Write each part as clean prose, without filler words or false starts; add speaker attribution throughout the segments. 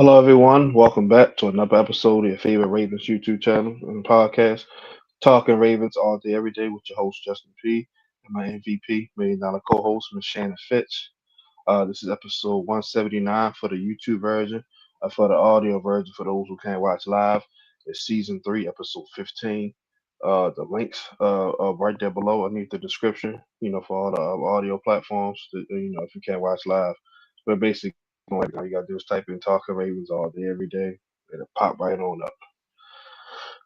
Speaker 1: Hello, everyone. Welcome back to another episode of your favorite Ravens YouTube channel and podcast, Talking Ravens all day, every day with your host, Justin P., and my MVP, $1 million co-host, Miss Shannon Finch. This is episode 179 for the YouTube version. For the audio version, for those who can't watch live, it's season 3, episode 15. The links are right there below underneath the description, for all the audio platforms, if you can't watch live. But basically, all you gotta do is type in Talking Ravens all day, every day. It'll pop right on up.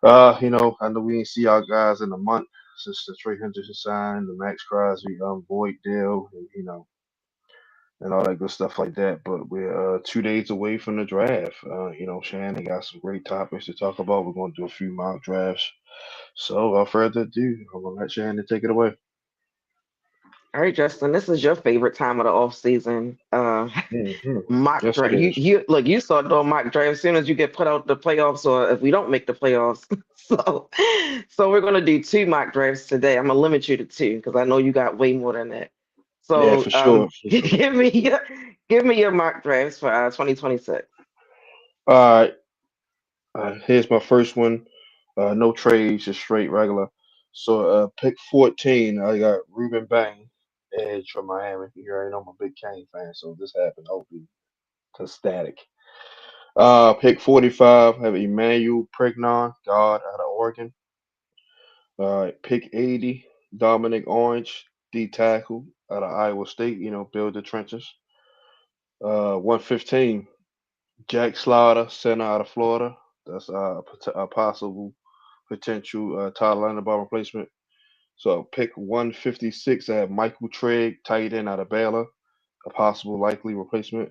Speaker 1: I know we ain't see y'all guys in a month since the Trey Henderson signed, the Max Crosby, Void deal, and all that good stuff like that. But we're 2 days away from the draft. Shannon got some great topics to talk about. We're gonna do a few mock drafts. So without further ado, I'm gonna let Shannon take it away.
Speaker 2: All right, Justin, this is your favorite time of the off season.
Speaker 1: Hmm.
Speaker 2: Mock
Speaker 1: Yes, it
Speaker 2: draft. You
Speaker 1: is.
Speaker 2: you look, you start doing mock draft as soon as you get put out the playoffs, or if we don't make the playoffs. So, so we're gonna do two mock drafts today. I'm gonna limit you to two because I know you got way more than that.
Speaker 1: Yeah,
Speaker 2: So,
Speaker 1: for sure, for sure.
Speaker 2: give me your mock drafts for 2026.
Speaker 1: All right. Here's my first one. No trades, just straight regular. So pick 14, I got Ruben Bang, edge from Miami. You already know I'm a big Kane fan, so if this happened, I'll be ecstatic. Pick 45, have Emmanuel Prignon, guard out of Oregon. Pick 80, Dominic Orange, D tackle out of Iowa State. Build the trenches. 115, Jack Slaughter, center out of Florida. That's a possible potential Todd Linderbaum replacement. So pick 156, I have Michael Trigg, tight end out of Baylor, a possible likely replacement.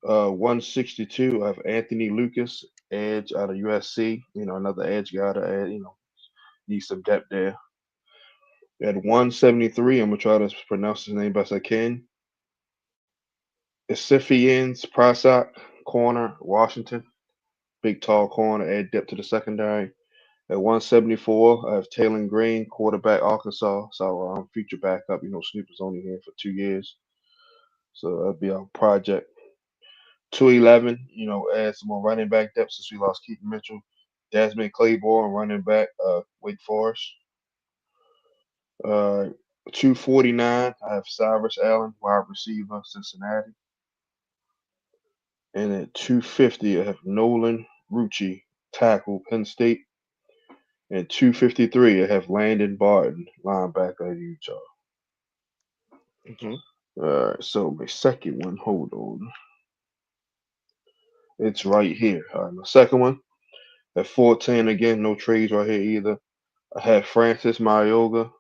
Speaker 1: 162, I have Anthony Lucas, edge out of USC, another edge guy to add, need some depth there. At 173, I'm going to try to pronounce his name best I can. Isifians Prasak, corner, Washington. Big tall corner, add depth to the secondary. At 174, I have Taylor Green, quarterback, Arkansas. So future backup. Snoop is only here for 2 years. So that'll be our project. 211, add some more running back depth since we lost Keaton Mitchell. Desmond Claiborne, running back, Wake Forest. Uh, 249, I have Cyrus Allen, wide receiver, Cincinnati. And at 250, I have Nolan Rucci, tackle, Penn State. And 253, I have Landon Barton, linebacker at Utah.
Speaker 2: Mhm.
Speaker 1: All right, so my second one, hold on. It's right here. All right, my second one at 14, again, no trades right here either. I have Francis Marioga,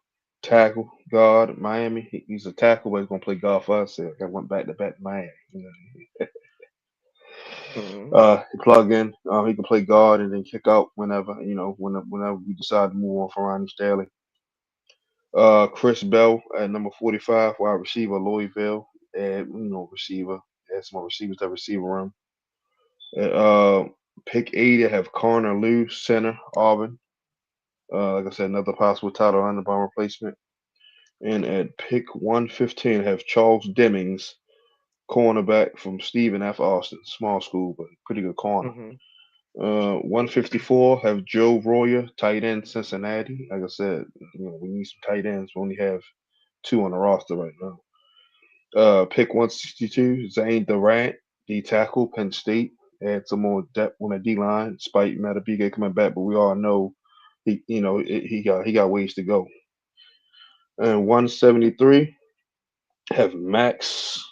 Speaker 1: tackle, guard, Miami. He's a tackle, but he's going to play guard for us. So I went back to back to Miami.
Speaker 2: Mhm.
Speaker 1: He plug in. He can play guard and then kick out whenever, whenever we decide to move on from Ronnie Stanley. Chris Bell at number 45, wide receiver, Louisville, and receiver. Add some more receivers to receiver room. At, pick 80, I have Connor Lew, center, Auburn. Like I said, another possible title underbomb replacement. And at pick 115, I have Charles Demings, cornerback from Stephen F. Austin, small school, but pretty good corner.
Speaker 2: Mhm.
Speaker 1: 154, have Joe Royer, tight end, Cincinnati. Like I said, we need some tight ends. We only have two on the roster right now. Pick 162, Zane Durant, D tackle, Penn State. Add some more depth on the D line, despite Madubuike coming back, but we all know he got ways to go. And 173, have Max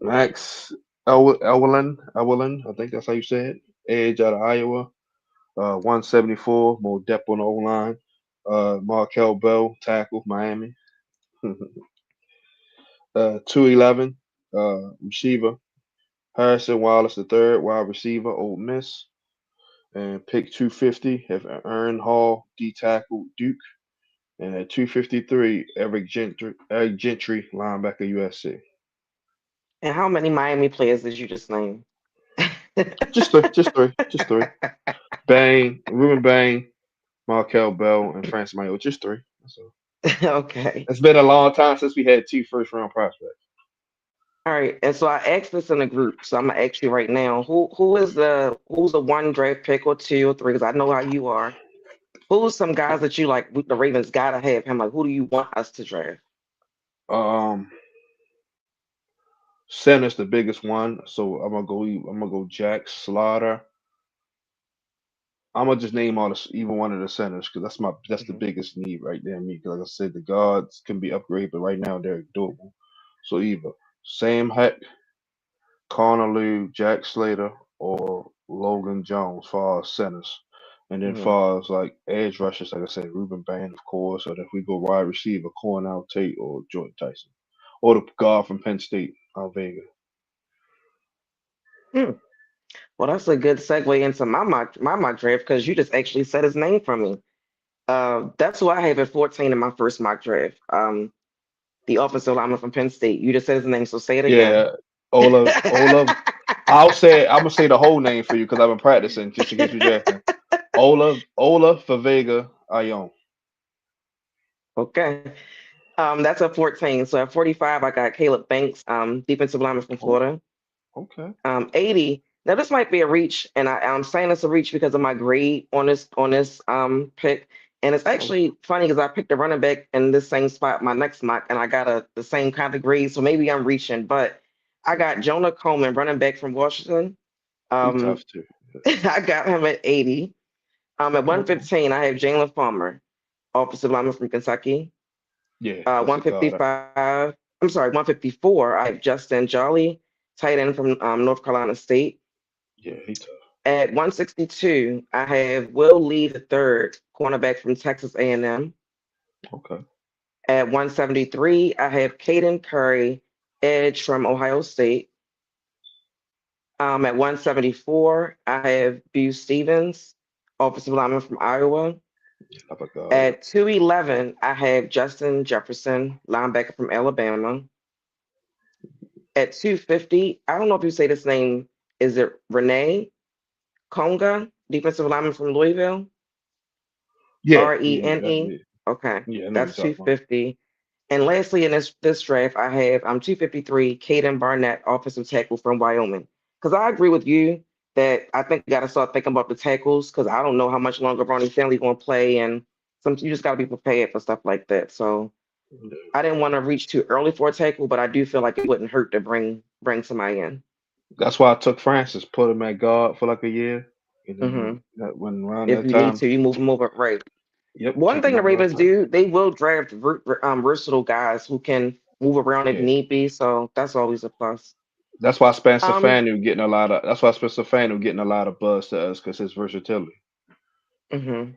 Speaker 1: Ewelin, I think that's how you say it. Edge out of Iowa. 174, more depth on the O line. Markel Bell, tackle, Miami. 211, receiver. Harrison Wallace the third, wide receiver, Old Miss. And pick 250, have Aaron Hall, D tackle, Duke. And at 253, Eric Gentry, linebacker, USC.
Speaker 2: And how many Miami players did you just name?
Speaker 1: Just three. Bang, Ruben Bang, Markel Bell, and France Mayo. Just three. That's all.
Speaker 2: Okay.
Speaker 1: It's been a long time since we had two first round prospects.
Speaker 2: All right, and so I asked this in a group, so I'm gonna ask you right now, who's the one draft pick or two or three? Because I know how you are. Who's some guys that you like? The Ravens gotta have him. Like, who do you want us to draft?
Speaker 1: Um, Center's the biggest one, so I'm gonna go Jack Slaughter. I'm gonna just name all the even one of the centers because that's the
Speaker 2: Hmm.
Speaker 1: biggest need right there. Me, 'cause like I said, the guards can be upgraded, but right now they're doable. So either Sam Heck, Connor Liu, Jack Slater, or Logan Jones for our centers. And then
Speaker 2: Hmm.
Speaker 1: far as like edge rushers, like I said, Ruben Band, of course, or if we go wide receiver, Cornell Tate or Jordan Tyson. Or the guard from Penn State, Vega.
Speaker 2: Hmm. Well, that's a good segue into my mock draft because you just actually said his name for me. That's who I have at 14 in my first mock draft. The offensive lineman from Penn State. You just said his name, so say it again.
Speaker 1: Yeah, Ola. I'm gonna say the whole name for you because I've been practicing just in case we draft him. Ola Favega Ayon.
Speaker 2: Okay. That's at 14. So at 45, I got Caleb Banks, defensive lineman from
Speaker 1: Oh,
Speaker 2: Florida.
Speaker 1: okay.
Speaker 2: 80. Now this might be a reach, and I'm saying it's a reach because of my grade on this pick. And it's
Speaker 1: Oh,
Speaker 2: actually funny because I picked a running back in this same spot, my next mock, and I got the same kind of grade. So maybe I'm reaching, but I got Jonah Coleman, running back from Washington.
Speaker 1: he
Speaker 2: Um,
Speaker 1: tough too.
Speaker 2: I got him at 80. At
Speaker 1: Okay.
Speaker 2: 115, I have Jalen Farmer, offensive lineman from Kentucky.
Speaker 1: Yeah, that's a guard.
Speaker 2: 155, I'm sorry, 154, I have Justin Jolly, tight end from North Carolina State.
Speaker 1: Yeah, he tough.
Speaker 2: At 162, I have Will Lee the third, cornerback from Texas A&M.
Speaker 1: Okay.
Speaker 2: At 173, I have Caden Curry, edge from Ohio State. At 174, I have Bu Stevens, offensive lineman from Iowa.
Speaker 1: Another guard.
Speaker 2: At 211, I have Justin Jefferson, linebacker from Alabama. At 250, I don't know if you say this name, is it Renee Conga, defensive lineman from Louisville?
Speaker 1: Yeah,
Speaker 2: Rene. Okay,
Speaker 1: yeah. I know you're
Speaker 2: that's
Speaker 1: talking about.
Speaker 2: 250. And lastly, in this draft, I have 253, Caden Barnett, offensive tackle from Wyoming. Because I agree with you that I think we got to start thinking about the tackles because I don't know how much longer Ronnie Stanley going to play, and you just got to be prepared for stuff like that. So
Speaker 1: Yeah.
Speaker 2: I didn't want to reach too early for a tackle, but I do feel like it wouldn't hurt to bring somebody in.
Speaker 1: That's why I took Francis, put him at guard for like a year, and
Speaker 2: Hmm.
Speaker 1: then when around
Speaker 2: If
Speaker 1: that
Speaker 2: you need
Speaker 1: time,
Speaker 2: to, you move it right.
Speaker 1: yep,
Speaker 2: One
Speaker 1: take
Speaker 2: thing
Speaker 1: him
Speaker 2: the
Speaker 1: out
Speaker 2: Ravens
Speaker 1: outside.
Speaker 2: do, they will draft versatile guys who can move around if
Speaker 1: Yeah.
Speaker 2: need be. So that's always a plus.
Speaker 1: That's why Spencer
Speaker 2: Um,
Speaker 1: Fanu getting a lot of. That's why Spencer Fanu getting a lot of buzz to us because his versatility.
Speaker 2: mhm.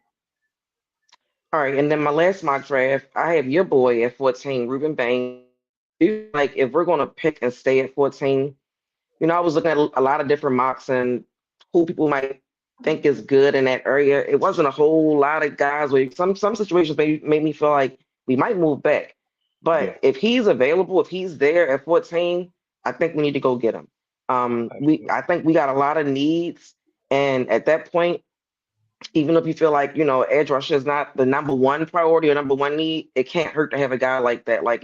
Speaker 2: All right, and then my last mock draft, I have your boy at 14, Ruben Banks. I do like if we're gonna pick and stay at 14, I was looking at a lot of different mocks and who people might think is good in that area. It wasn't a whole lot of guys. Where some situations made me feel like we might move back.
Speaker 1: Yeah,
Speaker 2: But if he's available, if he's there at 14, I think we need to go get him. I
Speaker 1: absolutely.
Speaker 2: think we got a lot of needs, and at that point, even if you feel like edge rusher is not the number one priority or number one need, it can't hurt to have a guy like that. Like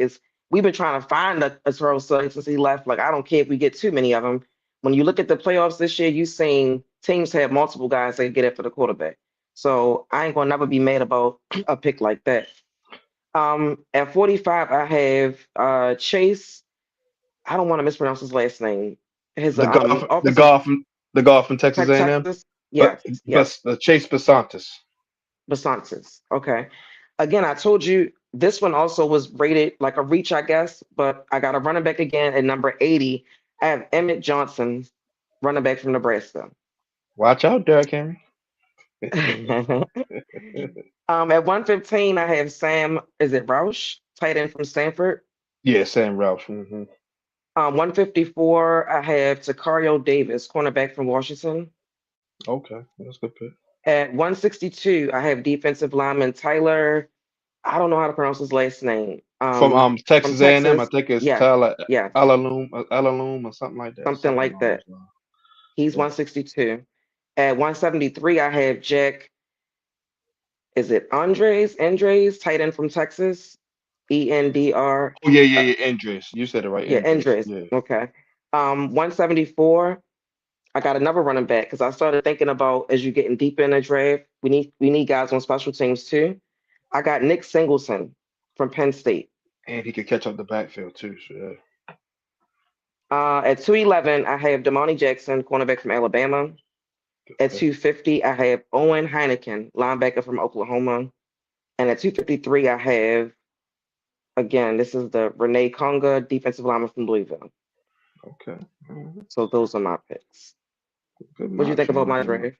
Speaker 2: we've been trying to find a Terrell Suggs since he left. Like I don't care if we get too many of them. When you look at the playoffs this year, you've seen teams have multiple guys that get it for the quarterback. So I ain't gonna never be mad about a pick like that. At 45, I have Chase. I don't want to mispronounce his last name. His
Speaker 1: The golf, the
Speaker 2: offensive
Speaker 1: golf, the golf from Texas A&M,
Speaker 2: Texas.
Speaker 1: but
Speaker 2: Yes, yes.
Speaker 1: Chase Basantis.
Speaker 2: Basantis. Okay. Again, I told you this one also was rated like a reach, I guess, but I got a running back again at number 80. I have Emmett Johnson, running back from Nebraska.
Speaker 1: Watch out, Derrick Henry.
Speaker 2: At 115, I have Sam, is it Roush, tight end from Stanford.
Speaker 1: Yeah, Sam Roush. Hmm.
Speaker 2: 154, I have Takario Davis, cornerback from Washington.
Speaker 1: Okay, that's a good pick.
Speaker 2: At 162, I have defensive lineman Tyler. I don't know how to pronounce his last name.
Speaker 1: From
Speaker 2: From
Speaker 1: Texas A&M, I
Speaker 2: Texas.
Speaker 1: think it's
Speaker 2: Yes,
Speaker 1: Tyler
Speaker 2: yes,
Speaker 1: Alaloom or something like that.
Speaker 2: something
Speaker 1: Something
Speaker 2: like
Speaker 1: along
Speaker 2: that.
Speaker 1: those lines.
Speaker 2: He's
Speaker 1: Yeah.
Speaker 2: 162. At 173, I have Jack. Is it Andres? Tight end from Texas. Endr.
Speaker 1: Oh yeah, yeah,
Speaker 2: Uh,
Speaker 1: yeah. Andres, you said it right,
Speaker 2: yeah,
Speaker 1: Andres.
Speaker 2: Endres.
Speaker 1: Yeah.
Speaker 2: Okay. 174. I got another running back because I started thinking about as you're getting deeper in the draft, we need guys on special teams too. I got Nick Singleton from Penn State.
Speaker 1: And he could catch up the backfield too. So yeah.
Speaker 2: At 211, I have Damani Jackson, cornerback from Alabama. At
Speaker 1: Okay.
Speaker 2: 250, I have Owen Heineken, linebacker from Oklahoma. And at 253, I have, again, this is the Renee Conga, defensive lineman from Louisville.
Speaker 1: Okay.
Speaker 2: So those are my picks.
Speaker 1: Good
Speaker 2: What do you think
Speaker 1: knocks,
Speaker 2: about
Speaker 1: man.
Speaker 2: my
Speaker 1: Good knock.
Speaker 2: draft?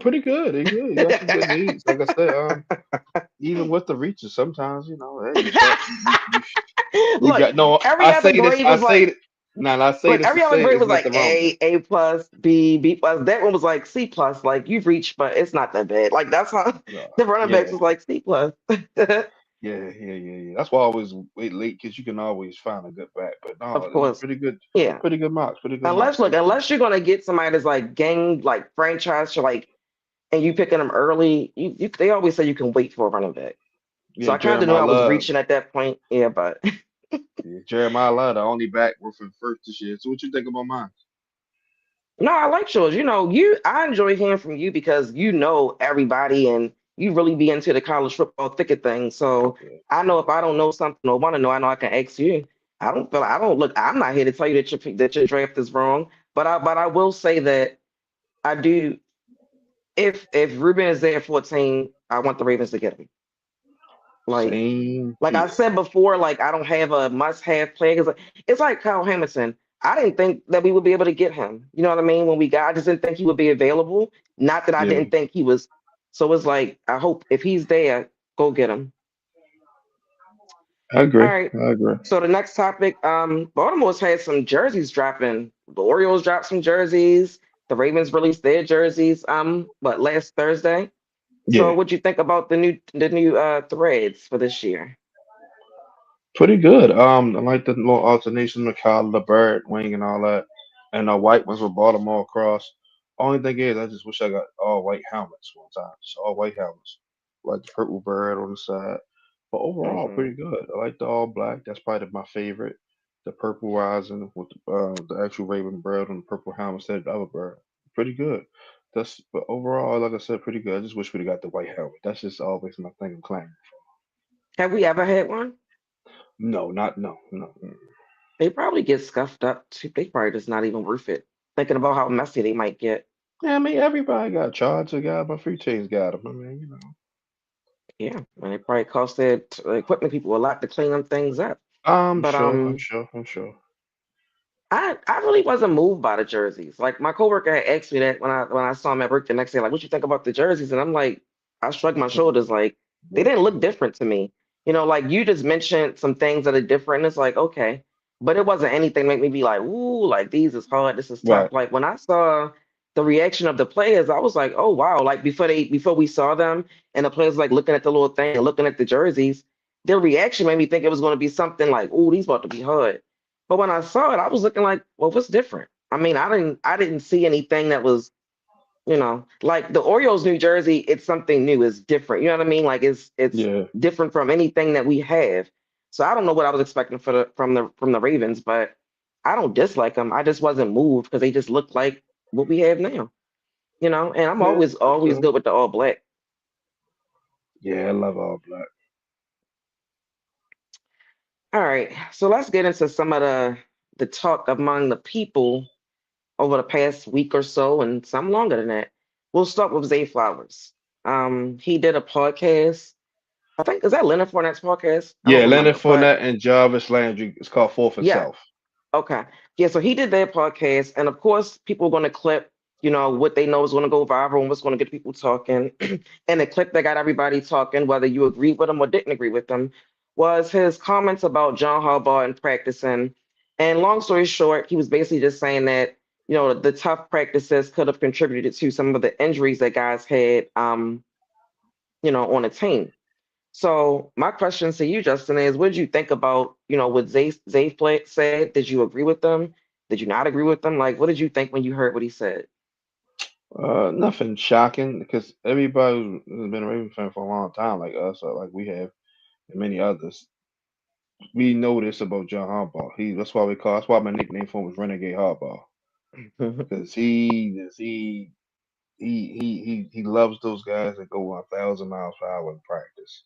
Speaker 1: Pretty good. He good. You got some good needs. Like I said, even with the reaches, sometimes hey, you start you
Speaker 2: Look,
Speaker 1: got no.
Speaker 2: every
Speaker 1: I
Speaker 2: other
Speaker 1: say this.
Speaker 2: grade
Speaker 1: I
Speaker 2: was
Speaker 1: say
Speaker 2: like,
Speaker 1: it. Now I say
Speaker 2: look,
Speaker 1: this to
Speaker 2: every other
Speaker 1: say
Speaker 2: grade
Speaker 1: it's
Speaker 2: was like
Speaker 1: nothing wrong with it.
Speaker 2: A plus, B plus. That one was like C plus. Like you've reached, but it's not that bad. Like that's how the running backs
Speaker 1: Yeah,
Speaker 2: was like C plus.
Speaker 1: yeah. That's why I always wait late because you can always find a good back. But no,
Speaker 2: Of
Speaker 1: it was
Speaker 2: course.
Speaker 1: pretty good.
Speaker 2: Yeah.
Speaker 1: Pretty good marks. Pretty good
Speaker 2: Unless
Speaker 1: marks.
Speaker 2: look, unless you're gonna get somebody that's like gang like franchise to like and you picking them early, you they always say you can wait for a running back. So
Speaker 1: Yeah,
Speaker 2: I kind of knew
Speaker 1: Jeremiah
Speaker 2: I was
Speaker 1: Love.
Speaker 2: reaching at that point. Yeah, but
Speaker 1: Yeah, Jeremiah Love, the only back worth in first this year. So what you think about mine?
Speaker 2: no, I like yours. I enjoy hearing from you because you know everybody and you really be into the college football thicket thing. So
Speaker 1: Yeah,
Speaker 2: I know if I don't know something or want to know, I know I can ask you. I don't look. I'm not here to tell you that your draft is wrong, but I will say that I do. If Ruben is there at 14, I want the Ravens to get him. Like
Speaker 1: same
Speaker 2: Like I
Speaker 1: here.
Speaker 2: said before, like I don't have a must-have player. It's like Kyle Hamilton. I didn't think that we would be able to get him. You know what I mean? When we got, I just didn't think he would be available. Not that I
Speaker 1: Yeah,
Speaker 2: didn't think he was. So it's like I hope if he's there, go get him.
Speaker 1: I
Speaker 2: All
Speaker 1: agree.
Speaker 2: right.
Speaker 1: I agree.
Speaker 2: So the next topic, Baltimore's had some jerseys dropping. The Orioles dropped some jerseys. The Ravens released their jerseys. But last Thursday. So
Speaker 1: Yeah,
Speaker 2: what you think about the new threads for this year?
Speaker 1: pretty good. I like the little alternation of color, the bird wing, and all that, and the white ones with Baltimore across. Only thing is, I just wish I got all white helmets one time. Just all white helmets, like the purple bird on the side. But overall,
Speaker 2: Hmm.
Speaker 1: pretty good. I like the all black. That's probably my favorite. The purple rising with the actual raven bird on the purple helmet instead of the other bird. Pretty good. But overall, like I said, pretty good. I just wish we'd got the white helmet. That's just always my thing I'm claiming.
Speaker 2: Have we ever had one?
Speaker 1: No, not no, no.
Speaker 2: They probably get scuffed up too. They probably just not even worth it. Thinking about how messy they might get.
Speaker 1: Yeah, I mean, everybody got charged. Got my free teams got them. I mean,
Speaker 2: Yeah, and it probably cost their equipment people a lot to clean them things up.
Speaker 1: I'm
Speaker 2: But
Speaker 1: sure. I'm sure. I'm sure.
Speaker 2: I really wasn't moved by the jerseys. Like my coworker had asked me that when I saw him at work the next day, like, what you think about the jerseys? And I'm like, I shrugged my shoulders, like they didn't look different to me. Like you just mentioned some things that are different. And it's like, okay, but it wasn't anything make me be like, ooh, like these is hard, this is tough.
Speaker 1: Right.
Speaker 2: Like when I saw the reaction of the players, I was like, oh wow, like before we saw them and the players like looking at the little thing and looking at the jerseys, their reaction made me think it was going to be something like, ooh, these about to be hard. But when I saw it, I was looking like, well, what's different? I mean, I didn't see anything that was, like the Orioles New Jersey, it's something new, it's different. You know what I mean? Like it's
Speaker 1: Yeah.
Speaker 2: different from anything that we have. So I don't know what I was expecting from the Ravens, but I don't dislike them. I just wasn't moved because they just look like what we have now. And I'm
Speaker 1: Yeah.
Speaker 2: always
Speaker 1: Okay.
Speaker 2: good with the all black.
Speaker 1: Yeah, I love all black.
Speaker 2: All right. So let's get into some of the talk among the people over the past week or so, and some longer than that. We'll start with Zay Flowers. He did a podcast. I think is that Leonard Fournette's podcast? I don't
Speaker 1: Yeah, Leonard
Speaker 2: remember, but
Speaker 1: Fournette and Jarvis Landry. It's called Fourth and
Speaker 2: yeah,
Speaker 1: South.
Speaker 2: okay. Yeah, so he did that podcast, and of course, people are going to clip, what they know is going to go viral and what's going to get people talking. And the clip that got everybody talking, whether you agreed with him or didn't agree with him, was his comments about John Harbaugh and practicing. And long story short, he was basically just saying that, the tough practices could have contributed to some of the injuries that guys had, on the team. So my question to you, Justin, is what did you think about, what said? Did you agree with them? Did you not agree with them? Like, what did you think when you heard what he said?
Speaker 1: Nothing shocking because everybody who's been a Ravens fan for a long time, like us, or like we have, and many others, we know this about John Harbaugh. That's why my nickname for him was Renegade Harbaugh, because he loves those guys that go 1,000 miles per hour in practice.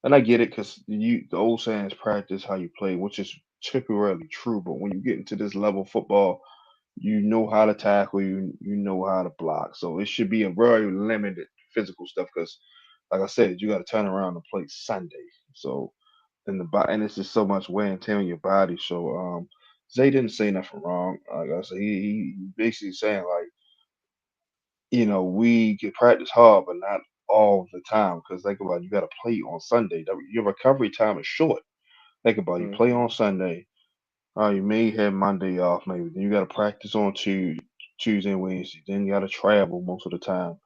Speaker 1: And I get it because the old saying is practice how you play, which is temporarily true. But when you get into this level of football, you know how to tackle, you know how to block. So it should be a very limited physical stuff because, like I said, you got to turn around and play Sunday. So and it's just so much wear and tear on your body. So Zay didn't say nothing wrong. Like I said, he basically saying like, we can practice hard, but not all the time. Because think about it, you got to play on Sunday. Your recovery time is short. Think about it, you play
Speaker 2: Mhm.
Speaker 1: on Sunday. You may have Monday off, maybe. Then you got to practice on Tuesday and Wednesday. Then you got to travel most of the time.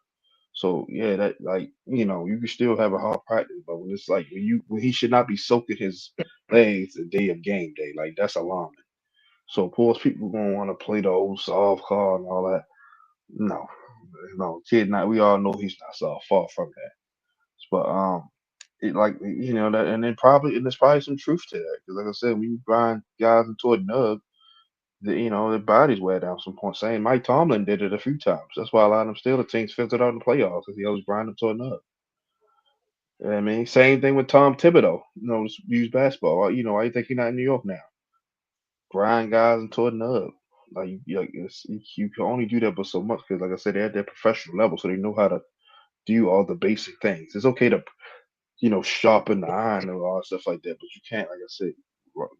Speaker 1: So yeah, that like you can still have a hard practice, but when it's like when he should not be soaking his legs the day of game day, like that's alarming. So of course people gonna want to play the old soft card and all that. No, no, kid, not we all know he's not soft, far from that. But it like that, and there's probably some truth to that because like I said, when you grind guys into a nub, their bodies wear down some point. Saying Mike Tomlin did it a few times. That's why a lot of them Steelers teams filtered out in the playoffs because he always grinded to a nub. You know what I mean, same thing with Tom Thibodeau. Use basketball. Why you think he's not in New York now? Grind guys into a nub. You can only do that but so much because, like I said, they're at their professional level, so they know how to do all the basic things. It's okay to sharpen the iron and all stuff like that, but you can't, like I said,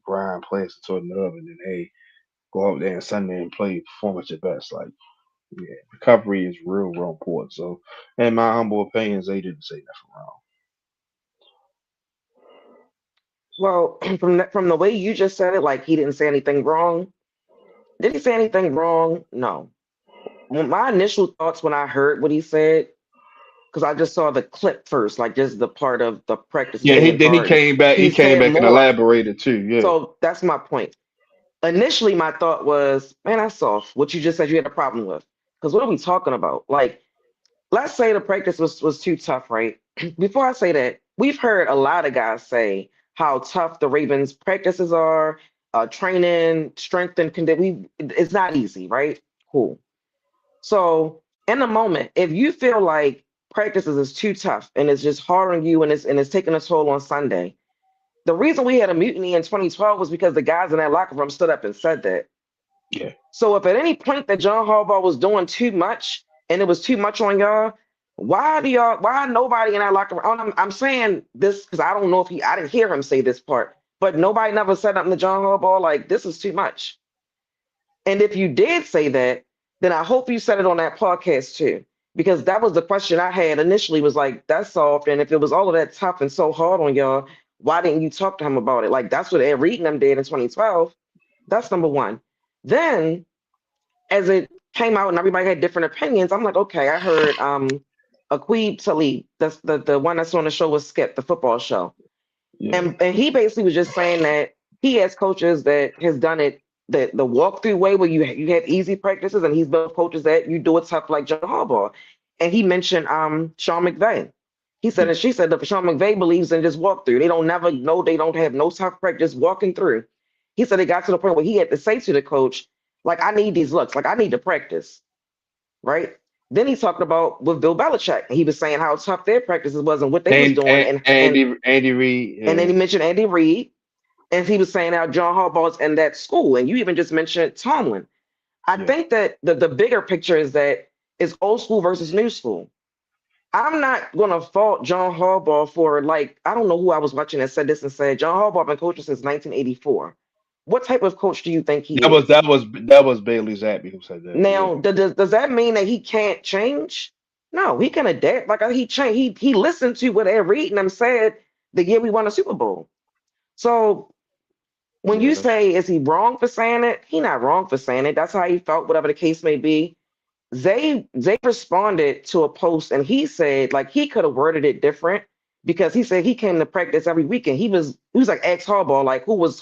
Speaker 1: grind players into a nub and then hey, go out there on Sunday and play, perform at your best. Like, yeah, recovery is real, real important. So, in my humble opinions, they didn't say nothing wrong.
Speaker 2: Well, from the way you just said it, like he didn't say anything wrong. Did he say anything wrong? No. My initial thoughts when I heard what he said, because I just saw the clip first, like just the part of the practice
Speaker 1: Yeah,
Speaker 2: being
Speaker 1: then he
Speaker 2: hard.
Speaker 1: came back. He
Speaker 2: He
Speaker 1: came
Speaker 2: said
Speaker 1: back and
Speaker 2: more.
Speaker 1: elaborated too. Yeah,
Speaker 2: So that's my point. Initially, my thought was, man, that's soft. What you just said you had a problem with. Because what are we talking about? Like, let's say the practice was too tough, right? Before I say that, we've heard a lot of guys say how tough the Ravens practices are, training, strength, and condition. It's not easy, right? Cool. So in the moment, if you feel like practices is too tough and it's just hard on you and it's taking a toll on Sunday, the reason we had a mutiny in 2012 was because the guys in that locker room stood up and said that.
Speaker 1: yeah,
Speaker 2: So if at any point that John Harbaugh was doing too much and it was too much on y'all, why nobody in that locker room? I'm saying this because I don't know if I didn't hear him say this part, but nobody never said nothing to John Harbaugh like this is too much. And if you did say that, then I hope you said it on that podcast too, because that was the question I had initially was like, that's soft. And if it was all of that tough and so hard on y'all, why didn't you talk to him about it? Like that's what Ed Reed and them did in 2012. That's number one. Then as it came out and everybody had different opinions, I'm like, okay, I heard Aqib Talib, that's the one that's on the show with Skip, the football show.
Speaker 1: yeah,
Speaker 2: And he basically was just saying that he has coaches that has done it the walkthrough way where you have easy practices, and he's been with coaches that you do it tough like John Harbaugh. And he mentioned Sean McVay. He said
Speaker 1: yeah.
Speaker 2: and she said that Sean McVay believes in just walkthrough. They don't never know they don't have no tough practice walking through. He said it got to the point where he had to say to the coach, like, I need these looks, like I need to practice, right? Then he talked about with Bill Belichick. He was saying how tough their practices was and what they was doing,
Speaker 1: Andy Reid.
Speaker 2: and then
Speaker 1: Yeah,
Speaker 2: he mentioned Andy Reid, and he was saying how John Harbaugh's in that school, and you even just mentioned Tomlin. I
Speaker 1: yeah,
Speaker 2: think that the bigger picture is that it's old school versus new school. I'm not gonna fault John Harbaugh for like I don't know who I was watching that said this and said John Harbaugh been coaching since 1984. What type of coach do you think he
Speaker 1: that was
Speaker 2: is?
Speaker 1: that was that was Bailey Zappi who said that. Yeah,
Speaker 2: Now, does that mean that he can't change? No, he can adapt. Like he changed. He listened to what Ed Reed and them said the year we won a Super Bowl. So when
Speaker 1: yeah,
Speaker 2: you
Speaker 1: that's
Speaker 2: say is he wrong for saying it, he not wrong for saying it. That's how he felt, whatever the case may be. Zay responded to a post and he said like he could have worded it different because he said he came to practice every weekend. He was like ex Harbaugh, like who was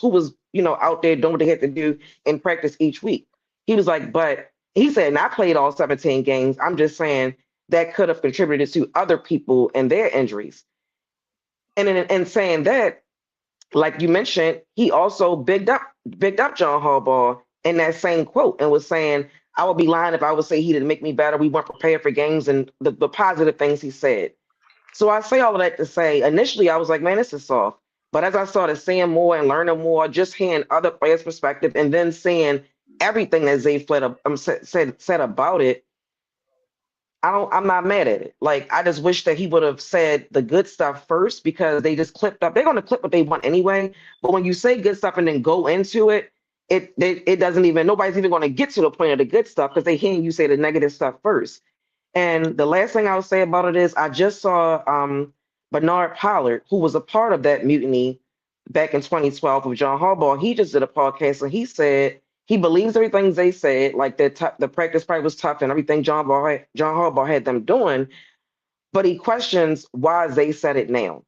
Speaker 2: out there doing what they had to do in practice each week. He was like, but he said, and I played all 17 games. I'm just saying that could have contributed to other people and their injuries. And in saying that, like you mentioned, he also bigged up John Harbaugh in that same quote and was saying, I would be lying if I would say he didn't make me better. We weren't prepared for games and the positive things he said. So I say all of that to say, initially I was like, man, this is soft. But as I started seeing more and learning more, just hearing other players' perspective, and then seeing everything that Zay said about it, I'm not mad at it. Like I just wish that he would have said the good stuff first because they just clipped up. They're gonna clip what they want anyway. But when you say good stuff and then go into it, it doesn't even nobody's even gonna get to the point of the good stuff because they hearing you say the negative stuff first. And the last thing I'll say about it is I just saw Bernard Pollard, who was a part of that mutiny back in 2012 with John Harbaugh. He just did a podcast and he said he believes everything they said, like the practice probably was tough and everything John Harbaugh had them doing, but he questions why they said it now.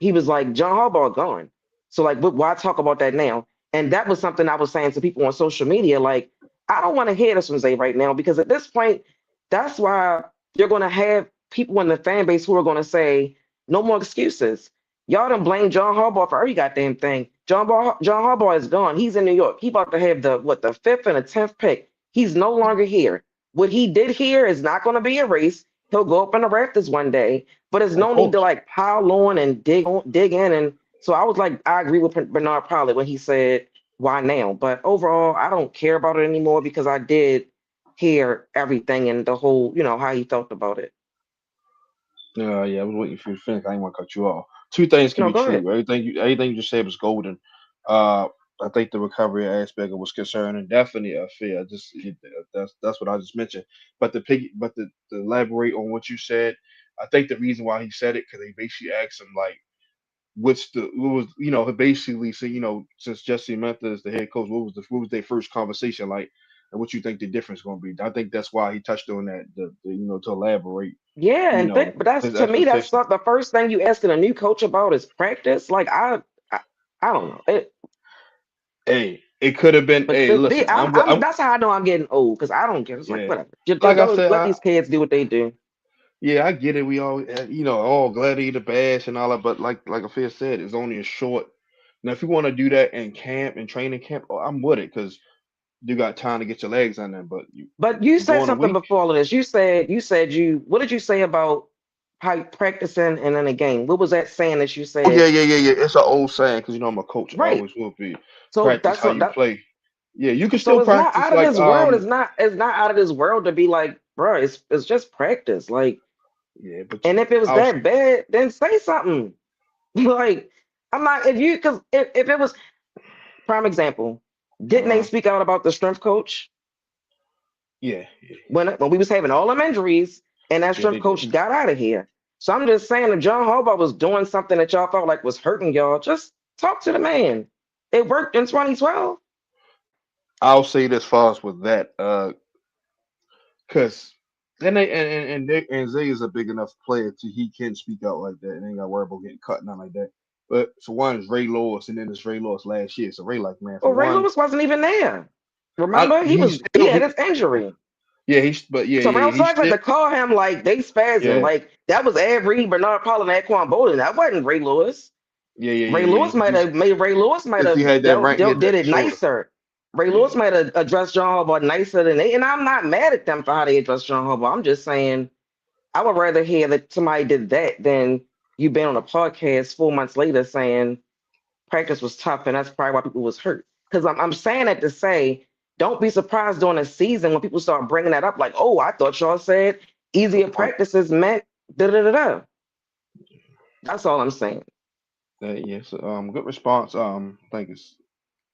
Speaker 2: He was like, John Harbaugh gone. So like, why talk about that now? And that was something I was saying to people on social media. Like, I don't want to hear this from Zay right now because at this point, that's why you're going to have people in the fan base who are going to say, no more excuses. Y'all done blame John Harbaugh for every goddamn thing. John Harbaugh is gone. He's in New York. He about to have the fifth and the 10th pick. He's no longer here. What he did here is not going to be erased. He'll go up in the rafters one day, but there's
Speaker 1: Of
Speaker 2: no need to
Speaker 1: course.
Speaker 2: like pile on and dig in. And so I was like, I agree with Bernard Pollard when he said, "Why now?" But overall, I don't care about it anymore because I did hear everything and the whole, how he felt about it.
Speaker 1: Yeah, I was waiting for you to finish. I didn't want to cut you off. Two things can
Speaker 2: No,
Speaker 1: be
Speaker 2: go ahead.
Speaker 1: true. Everything you just said was golden. Uh, I think the recovery aspect was concerning, definitely a fear. That's what I just mentioned. But to elaborate on what you said, I think the reason why he said it because they basically asked him like, what was basically say since Jesse Menta is the head coach, what was their first conversation like, and what you think the difference going to be. I think that's why he touched on that to elaborate
Speaker 2: Yeah, but that's
Speaker 1: his
Speaker 2: to me, that's
Speaker 1: expectation.
Speaker 2: not the first thing you asking a new coach about is practice. Like I, I don't know.
Speaker 1: Hey, it could have been.
Speaker 2: But
Speaker 1: Hey, listen,
Speaker 2: I'm that's how I know I'm getting old because I don't care. It's like
Speaker 1: yeah,
Speaker 2: whatever. Just
Speaker 1: like I
Speaker 2: go
Speaker 1: said,
Speaker 2: let these kids do what they do.
Speaker 1: yeah, I get it. We all, all gladiator bash and all that, but like Afia said, it's only a short. Now, if you want to do that in camp and training camp, I'm with it because you got time to get your legs on there. But
Speaker 2: But you said
Speaker 1: during the
Speaker 2: something
Speaker 1: week,
Speaker 2: before all of this. You said what did you say about how you practicing and in a game? What was that saying that you
Speaker 1: oh yeah,
Speaker 2: said?
Speaker 1: yeah, yeah, yeah. It's an old saying because I'm a coach.
Speaker 2: Right.
Speaker 1: Always will be.
Speaker 2: So
Speaker 1: Practice
Speaker 2: that's
Speaker 1: how
Speaker 2: what
Speaker 1: you
Speaker 2: that.
Speaker 1: play. Yeah, you can
Speaker 2: So
Speaker 1: still
Speaker 2: it's not
Speaker 1: practice
Speaker 2: out of
Speaker 1: like
Speaker 2: this world. It's not out of this world to be like, bro. It's just practice. Like,
Speaker 1: yeah, but
Speaker 2: and if it was
Speaker 1: I was
Speaker 2: that bad, then say something. Like, I'm not if you because if it was prime example, didn't they
Speaker 1: uh
Speaker 2: speak out about the strength coach
Speaker 1: yeah, yeah,
Speaker 2: when we was having all them injuries and that
Speaker 1: yeah,
Speaker 2: strength
Speaker 1: they did.
Speaker 2: coach got out of here? So I'm just saying if John Harbaugh was doing something that y'all felt like was hurting y'all, just talk to the man. It worked in 2012.
Speaker 1: I'll say this far as with that, because then and Zay is a big enough player to he can speak out like that and ain't got to worry about getting cut nothing like that. But for one, it's Ray Lewis, and then it's Ray Lewis last year. So Ray, like, man, for
Speaker 2: Well, Ray
Speaker 1: one,
Speaker 2: Lewis wasn't even there.
Speaker 1: I
Speaker 2: Remember,
Speaker 1: he's
Speaker 2: he
Speaker 1: still
Speaker 2: had his injury.
Speaker 1: yeah he's but yeah
Speaker 2: So
Speaker 1: yeah
Speaker 2: Terrell
Speaker 1: yeah he's
Speaker 2: Suggs had
Speaker 1: still
Speaker 2: to call him like they spazzing.
Speaker 1: yeah
Speaker 2: Like that was Ed Reed, Bernard Paul, and Aquan Bolden. That wasn't Ray Lewis.
Speaker 1: yeah yeah
Speaker 2: Ray
Speaker 1: yeah yeah
Speaker 2: Lewis might have made Ray Lewis might
Speaker 1: because he
Speaker 2: have
Speaker 1: had that rank, he had
Speaker 2: did
Speaker 1: that
Speaker 2: it
Speaker 1: shoulder.
Speaker 2: nicer. Ray
Speaker 1: Yeah,
Speaker 2: Lewis might have addressed John Harbaugh nicer than they. And I'm not mad at them for how they addressed John Harbaugh. I'm just saying I would rather hear that somebody did that than you been on a podcast 4 months later saying practice was tough and that's probably why people was hurt. Because I'm saying that to say don't be surprised during a season when people start bringing that up like, oh, I thought y'all said
Speaker 1: a
Speaker 2: easier
Speaker 1: punt.
Speaker 2: practices meant da da da da. That's all I'm saying.
Speaker 1: Yes, good response. I think it's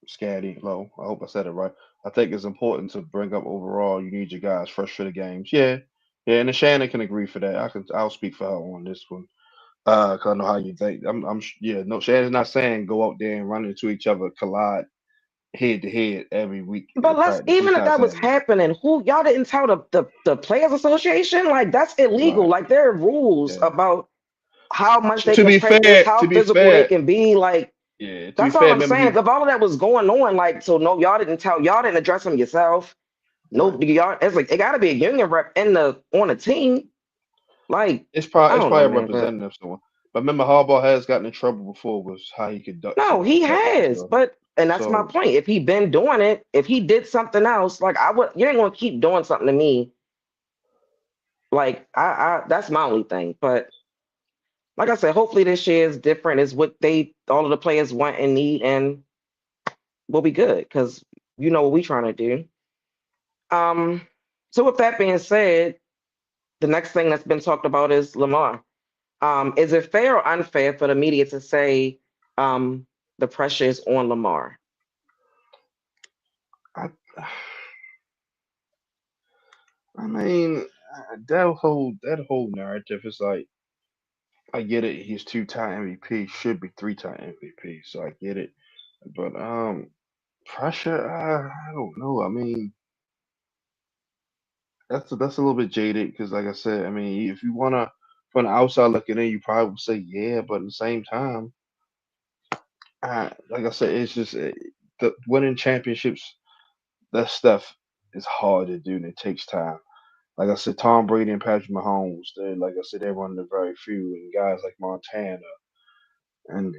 Speaker 1: Scatty low. I hope I said it right. I think it's important to bring up overall. You need your guys fresh for the games. Yeah, yeah, and the Shannon can agree for that. I'll speak for her on this one. 'Cause I know how you think. Yeah. No, Shannon's not saying go out there and run into each other, collide head to head every week
Speaker 2: But
Speaker 1: at
Speaker 2: let's
Speaker 1: practice. He's
Speaker 2: even if
Speaker 1: not
Speaker 2: that was
Speaker 1: saying that.
Speaker 2: happening, who y'all didn't tell the players association? Like that's illegal.
Speaker 1: Right.
Speaker 2: Like there are rules
Speaker 1: Yeah.
Speaker 2: about how much they
Speaker 1: To
Speaker 2: can
Speaker 1: be
Speaker 2: practice,
Speaker 1: fair,
Speaker 2: how
Speaker 1: to be
Speaker 2: physical they
Speaker 1: fair,
Speaker 2: can be. Like
Speaker 1: yeah. To be
Speaker 2: that's
Speaker 1: fair,
Speaker 2: all I'm
Speaker 1: remember
Speaker 2: saying.
Speaker 1: he.
Speaker 2: If all of that was going on, like so no, y'all didn't address them yourself.
Speaker 1: Right.
Speaker 2: No, y'all it's like it gotta be a union rep in the on the team. Like, I
Speaker 1: It's
Speaker 2: don't know,
Speaker 1: probably a
Speaker 2: man. But
Speaker 1: representative. So. But remember, Harbaugh has gotten in trouble before with how he conducts
Speaker 2: No, he
Speaker 1: himself.
Speaker 2: has,
Speaker 1: So,
Speaker 2: but and that's my
Speaker 1: so
Speaker 2: point. If he been doing it, if he did something else, like I would, you ain't gonna keep doing something to me. Like I that's my only thing. But like I said, hopefully this year is different. Is what they all of the players want and need, and we'll be good because you know what we trying to do. Um, so with that being said, the next thing that's been talked about is Lamar. Is it fair or unfair for the media to say um, the pressure is on Lamar?
Speaker 1: I, I mean, that whole narrative is like, I get it. He's two-time MVP, should be three-time MVP, so I get it. But pressure, I don't know. I mean, that's a little bit jaded because, like I said, I mean, if you wanna from the outside looking in, you probably would say yeah, but at the same time, like I said, it's just the winning championships. That stuff is hard to do and it takes time. Like I said, Tom Brady and Patrick Mahomes, they like I said, they're one of the very few, and guys like Montana, and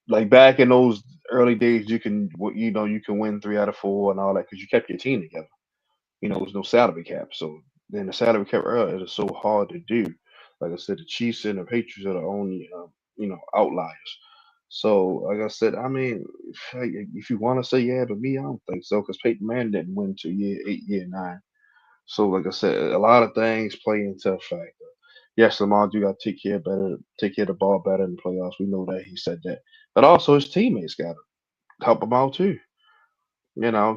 Speaker 1: like back in those early days, you can win 3 out of 4 and all that because you kept your team together. There was no salary cap, so then the salary cap era is so hard to do. Like I said, the Chiefs and the Patriots are the only outliers. So, like I said, I mean, if you want to say yeah, but me, I don't think so because Peyton Manning didn't win till year 8, year 9. So, like I said, a lot of things play into a factor. Yes, Lamar do got to take care of the ball better in the playoffs. We know that he said that, but also his teammates got to help him out too.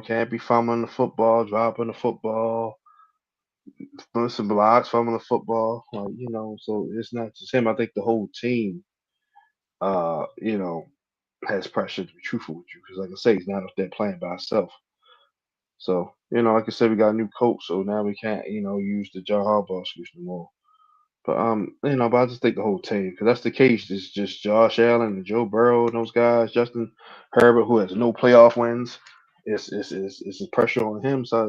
Speaker 1: Can't be fumbling the football, dropping the football, throwing some blocks, fumbling the football. So it's not just him. I think the whole team, uh, you know, has pressure to be truthful with you because, like I say, he's not up there playing by himself. So, like I said, we got a new coach, so now we can't, use the John Harbaugh excuse no more. But I just think the whole team, because that's the case. It's just Josh Allen and Joe Burrow and those guys, Justin Herbert, who has no playoff wins. It's a pressure on him. So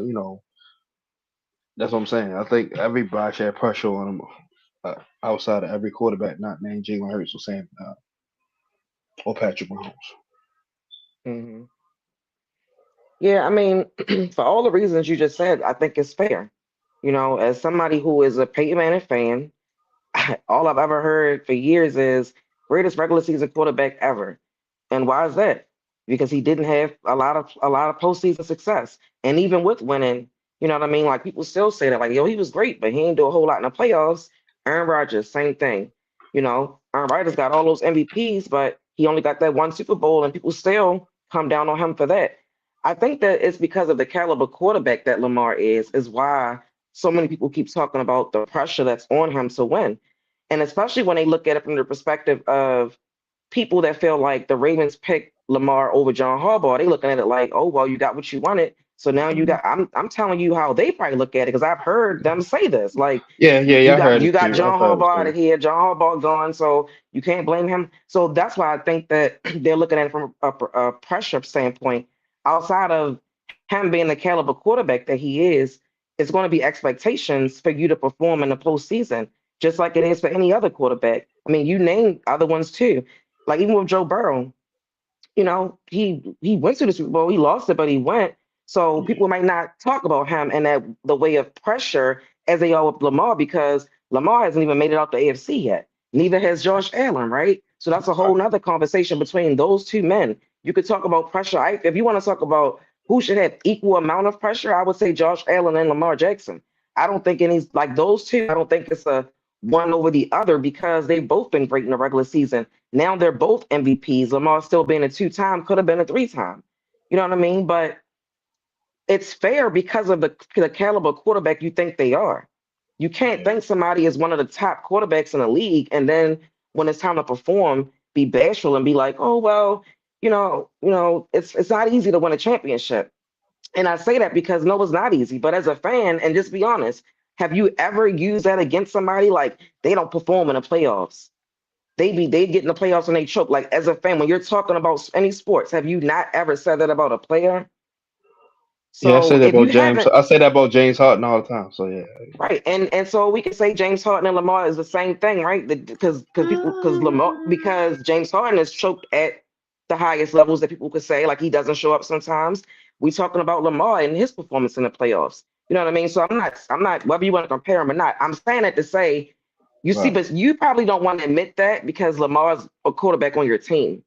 Speaker 1: that's what I'm saying. I think everybody should have pressure on him outside of every quarterback not named Jalen Hurts or Sam or Patrick Mahomes.
Speaker 2: Hmm. Yeah, I mean, for all the reasons you just said, I think it's fair. As somebody who is a Peyton Manning fan, all I've ever heard for years is greatest regular season quarterback ever. And why is that? Because he didn't have a lot of postseason success. And even with winning, you know what I mean? Like people still say that, like, yo, he was great, but he didn't do a whole lot in the playoffs. Aaron Rodgers, same thing. Aaron Rodgers got all those MVPs, but he only got that one Super Bowl, and people still come down on him for that. I think that it's because of the caliber quarterback that Lamar is why so many people keep talking about the pressure that's on him to win. And especially when they look at it from the perspective of people that feel like the Ravens picked Lamar over John Harbaugh, they looking at it like, oh well, you got what you wanted. So now you got. I'm telling you how they probably look at it because I've heard them say this. Like
Speaker 1: Yeah, yeah,
Speaker 2: you
Speaker 1: yeah. I
Speaker 2: got
Speaker 1: heard
Speaker 2: you
Speaker 1: it
Speaker 2: got
Speaker 1: too. I've
Speaker 2: John
Speaker 1: heard it
Speaker 2: Harbaugh out
Speaker 1: too.
Speaker 2: of here, John Harbaugh gone, so you can't blame him. So that's why I think that they're looking at it from a pressure standpoint. Outside of him being the caliber quarterback that he is, it's going to be expectations for you to perform in the postseason, just like it is for any other quarterback. I mean, you name other ones too. Like even with Joe Burrow, he went to the Super Bowl, he lost it, but he went. So
Speaker 1: Yeah,
Speaker 2: people might not talk about him in that the way of pressure as they are with Lamar because Lamar hasn't even made it out the AFC yet. Neither has Josh Allen, right? So that's a
Speaker 1: I,
Speaker 2: whole nother conversation between those two men. You could talk about pressure. If you want to talk about who should have equal amount of pressure, I would say Josh Allen and Lamar Jackson. I don't think any like those two. I don't think it's a one over the other because they've both been great in the regular season. Now they're both MVPs. Lamar still being a two-time, could have been a three-time. You know what I mean? But it's fair because of the caliber quarterback you think they are. You can't
Speaker 1: yeah,
Speaker 2: think somebody is one of the top quarterbacks in the league, and then when it's time to perform, be bashful and be like, "Oh well, it's not easy to win a championship." And I say that because no, it's not easy. But as a fan, and just be honest, have you ever used that against somebody like they don't perform in the playoffs? They get in the playoffs and they choke. Like as a fan, when you're talking about any sports, have you not ever said that about a player?
Speaker 1: Yeah, I say
Speaker 2: So
Speaker 1: that
Speaker 2: if
Speaker 1: about
Speaker 2: you
Speaker 1: James.
Speaker 2: haven't,
Speaker 1: I say that about James Harden all the time. So yeah.
Speaker 2: right, and so we can say James Harden and Lamar is the same thing, right? Because James Harden is choked at the highest levels that people could say, like he doesn't show up sometimes. We talking about Lamar and his performance in the playoffs. You know what I mean? So I'm not whether you want to compare him or not. I'm saying it to say, you see,
Speaker 1: Right.
Speaker 2: but you probably don't want to admit that because Lamar's a quarterback on your team,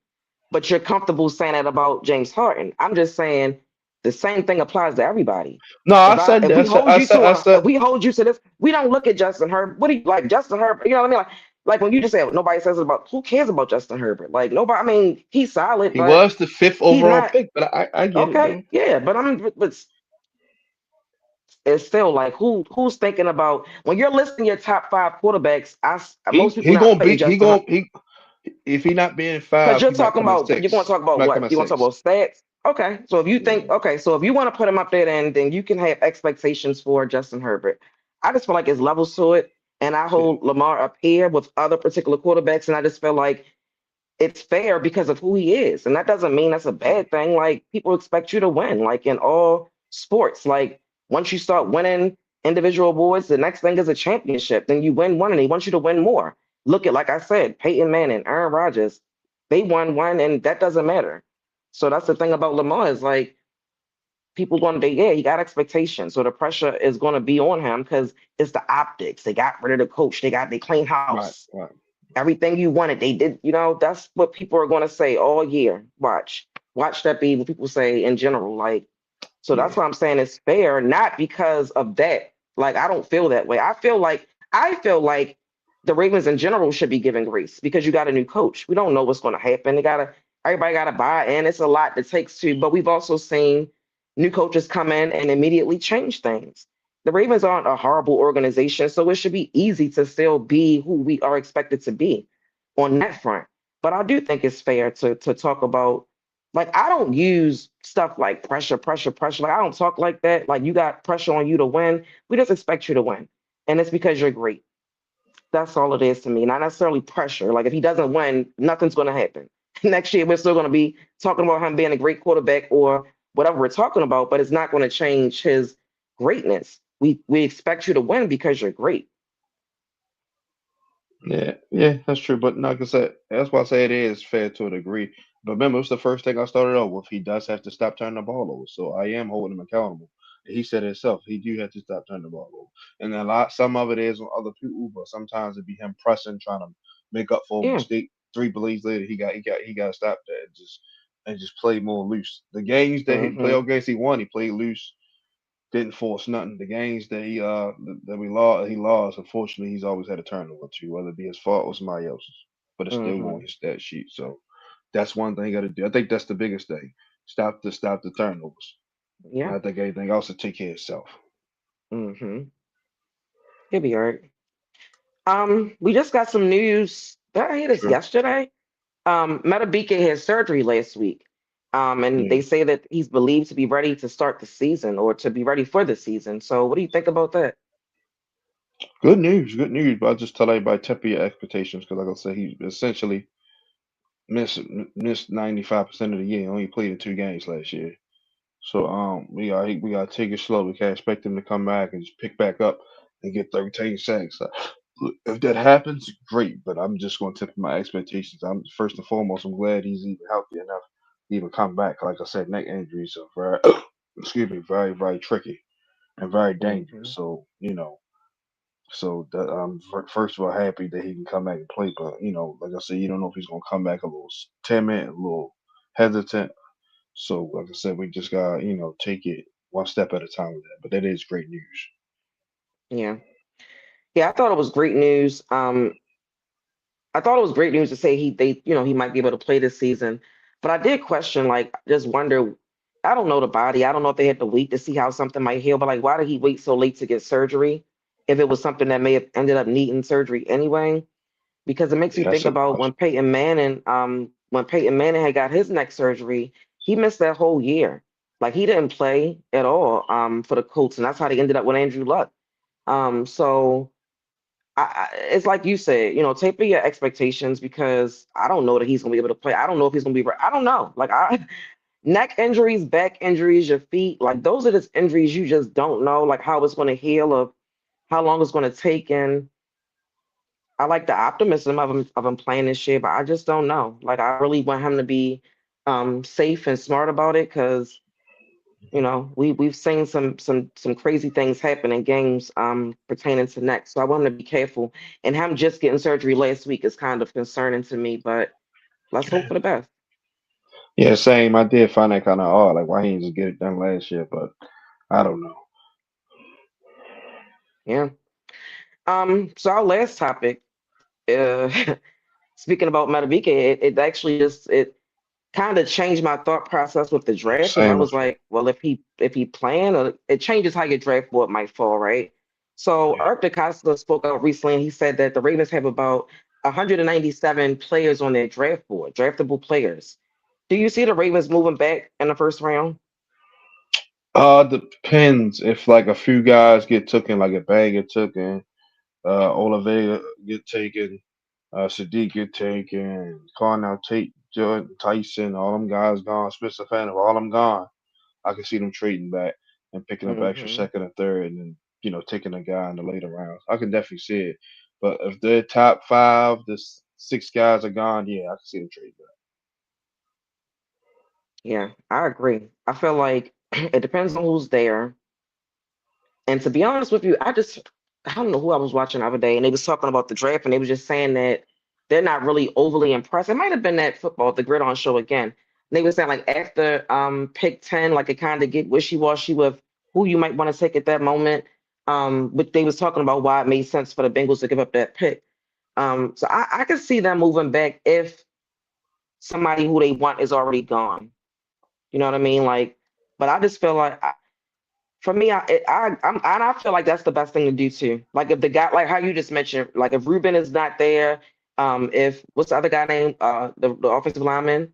Speaker 2: but you're comfortable saying that about James Harden. I'm just saying the same thing applies to everybody.
Speaker 1: No,
Speaker 2: If
Speaker 1: I
Speaker 2: I
Speaker 1: said
Speaker 2: if
Speaker 1: that.
Speaker 2: we hold you to
Speaker 1: I
Speaker 2: a
Speaker 1: said
Speaker 2: if we hold you to this, we don't look at Justin Herbert. What do you like Justin Herbert? You know what I mean? Like when you just say nobody says about who cares about Justin Herbert? Like nobody. I mean, he's solid,
Speaker 1: he
Speaker 2: but
Speaker 1: was the fifth
Speaker 2: he's
Speaker 1: overall
Speaker 2: not
Speaker 1: pick, but I get it
Speaker 2: okay.
Speaker 1: though.
Speaker 2: Yeah, but it's still like who's thinking about when you're listing your top five quarterbacks. Most people
Speaker 1: He
Speaker 2: not
Speaker 1: gonna
Speaker 2: putting
Speaker 1: be he
Speaker 2: Justin
Speaker 1: gonna
Speaker 2: Herbert.
Speaker 1: he if he not being
Speaker 2: Because
Speaker 1: five,
Speaker 2: you're
Speaker 1: he might
Speaker 2: talking
Speaker 1: come at
Speaker 2: about you're going to
Speaker 1: six.
Speaker 2: talk
Speaker 1: He
Speaker 2: about
Speaker 1: might come
Speaker 2: what?
Speaker 1: at
Speaker 2: You want to talk
Speaker 1: six.
Speaker 2: about stats? Okay. So if you think
Speaker 1: Yeah,
Speaker 2: okay, so if you want to put him up there then you can have expectations for Justin Herbert. I just feel like it's levels to it. And I
Speaker 1: yeah,
Speaker 2: hold Lamar up here with other particular quarterbacks, and I just feel like it's fair because of who he is. And that doesn't mean that's a bad thing. Like people expect you to win, like in all sports. Like once you start winning individual awards, the next thing is a championship. Then you win one and they want you to win more. Look at, like I said, Peyton Manning, Aaron Rodgers, they won one and that doesn't matter. So that's the thing about Lamar is like people going to, yeah, he got expectations. So the pressure is going to be on him because it's the optics. They got rid of the coach. They clean
Speaker 1: right,
Speaker 2: house.
Speaker 1: right.
Speaker 2: Everything you wanted, they did. That's what people are going to say all year. Watch that be what people say in general. Like, so that's
Speaker 1: Yeah,
Speaker 2: why I'm saying it's fair, not because of that. Like, I don't feel that way. I feel like the Ravens in general should be given grace because you got a new coach. We don't know what's going to happen. Everybody got to buy in. It's a lot that takes to, but we've also seen new coaches come in and immediately change things. The Ravens aren't a horrible organization, so it should be easy to still be who we are expected to be on that front. But I do think it's fair to talk about like I don't use stuff like pressure, pressure, pressure. Like I don't talk like that. Like you got pressure on you to win. We just expect you to win. And it's because you're great. That's all it is to me. Not necessarily pressure. Like if he doesn't win, nothing's gonna happen. Next year we're still gonna be talking about him being a great quarterback or whatever we're talking about, but it's not gonna change his greatness. We expect you to win because you're great.
Speaker 1: yeah, yeah. That's true. But like I said, that's why I say it is fair to a degree. But remember, it's the first thing I started off with. He does have to stop turning the ball over. So I am holding him accountable. He said it himself. He do have to stop turning the ball over. And some of it is on other people, but sometimes it be him pressing, trying to make up for a
Speaker 2: Yeah.
Speaker 1: mistake. Three plays later, he got to stop that and just play more loose. The games that he
Speaker 2: Mm-hmm.
Speaker 1: playoff games he won, he played loose, didn't force nothing. The games that we lost, he lost. Unfortunately, he's always had a turnover too, whether it be his fault or somebody else's. But it's still
Speaker 2: Mm-hmm.
Speaker 1: on his stat sheet. So that's one thing you got to do. I think that's the biggest thing. Stop the turnovers. And
Speaker 2: Yeah.
Speaker 1: I think everything else will take care of itself.
Speaker 2: Mm-hmm. He'll be all right. We just got some news. Did I hear this
Speaker 1: Sure.
Speaker 2: yesterday? Madubuike had surgery last week. And
Speaker 1: Yeah.
Speaker 2: they say that he's believed to be ready to start the season or to be ready for the season. So what do you think about that?
Speaker 1: Good news. Good news. But I just tell everybody temper your expectations because, like I said, he essentially missed missed 95% of the year. He only played in 2 games last year. So we got to take it slow. We can't expect him to come back and just pick back up and get 13 sacks. Look, if that happens, great. But I'm just going to temper my expectations. I'm first and foremost. I'm glad he's even healthy enough to even come back. Like I said, neck injuries are very, excuse me, very very tricky and very dangerous.
Speaker 2: Hmm.
Speaker 1: So so that I'm first of all happy that he can come back and play. But like I said, you don't know if he's going to come back a little timid, a little hesitant. So, like I said, we just got take it one step at a time with that. But that is great news.
Speaker 2: Yeah. Yeah, I thought it was great news. I thought it was great news to say he might be able to play this season. But I did question, like, just wonder, I don't know the body. I don't know if they had to wait to see how something might heal, but like why did he wait so late to get surgery if it was something that may have ended up needing surgery anyway? Because it makes you
Speaker 1: Yeah,
Speaker 2: think
Speaker 1: that's a good
Speaker 2: about
Speaker 1: question.
Speaker 2: when Peyton Manning had got his neck surgery, he missed that whole year. Like he didn't play at all for the Colts, and that's how they ended up with Andrew Luck. So it's like you said, taper your expectations because I don't know that he's gonna be able to play. I don't know if he's gonna be. I don't know. Like neck injuries, back injuries, your feet, like those are just injuries you just don't know like how it's going to heal or how long it's going to take. And I like the optimism of him playing this year, but I just don't know. Like I really want him to be safe and smart about it because we've seen some crazy things happen in games pertaining to neck. So I want him to be careful. And him just getting surgery last week is kind of concerning to me, but let's hope for the best.
Speaker 1: Yeah, same. I did find that kind of odd. Like, why he didn't just get it done last year? But I don't know.
Speaker 2: Yeah. So our last topic, uh speaking about Madubuike, it actually just it kind of changed my thought process with the draft because I
Speaker 1: Same
Speaker 2: was
Speaker 1: with me.
Speaker 2: like, well, if he playing, or it changes how your draft board might fall, right? So
Speaker 1: Yeah.
Speaker 2: Art DeCosta spoke out recently and he said that the Ravens have about 197 players on their draft board, draftable players. Do you see the Ravens moving back in the first round?
Speaker 1: Depends if like a few guys get taken, like a Bang get taken, Olave get taken, Sadiq get taken, Carnell Tate, Jordan Tyson, all them guys gone, Spencer Fandler, all them gone. I can see them trading back and picking up extra
Speaker 2: Hmm.
Speaker 1: second and third, and then taking a guy in the later rounds. I can definitely see it. But if the top five, six guys are gone, yeah, I can see them trading back.
Speaker 2: Yeah, I agree. I feel like it depends on who's there. And to be honest with you, I don't know who I was watching the other day, and they was talking about the draft, and they was just saying that they're not really overly impressed. It might have been that football, the Gridiron Show again. And they were saying like after pick 10, like it kind of get wishy-washy with who you might want to take at that moment. But they was talking about why it made sense for the Bengals to give up that pick. So I can see them moving back if somebody who they want is already gone. You know what I mean? Like, but I just feel like for me, and I feel like that's the best thing to do too. Like if the guy, like how you just mentioned, like if Ruben is not there, if what's the other guy name, the offensive lineman,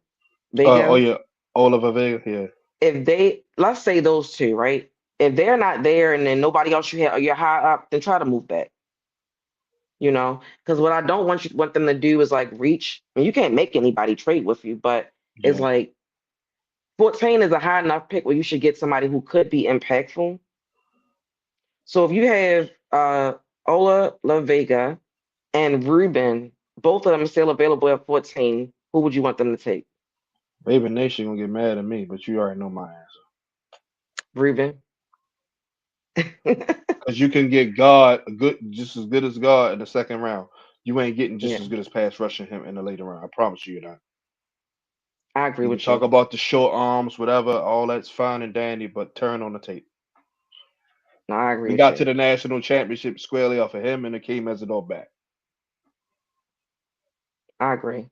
Speaker 1: Oh
Speaker 2: Vega,
Speaker 1: yeah, Oliver Vega, yeah.
Speaker 2: if they, let's say those two, right? If they're not there and then nobody else you have, you're high up, then try to move back. Because what I don't want them to do is like reach. I mean, you can't make anybody trade with you, but it's
Speaker 1: Yeah,
Speaker 2: like 14 is a high enough pick where you should get somebody who could be impactful. So if you have Ola La Vega and Ruben, both of them still available at 14, who would you want them to take?
Speaker 1: Raven Nation gonna get mad at me, but you already know my answer.
Speaker 2: Ruben.
Speaker 1: Because you can get God just as good as God in the second round. You ain't getting just
Speaker 2: Yeah,
Speaker 1: as good as pass rushing him in the later round. I promise you that.
Speaker 2: I agree
Speaker 1: You can
Speaker 2: with
Speaker 1: talk
Speaker 2: you.
Speaker 1: about the short arms, whatever, all that's fine and dandy, but turn on the tape.
Speaker 2: No, I agree
Speaker 1: We
Speaker 2: with
Speaker 1: got to
Speaker 2: you.
Speaker 1: the national championship squarely off of him, and it came as it all back.
Speaker 2: I agree.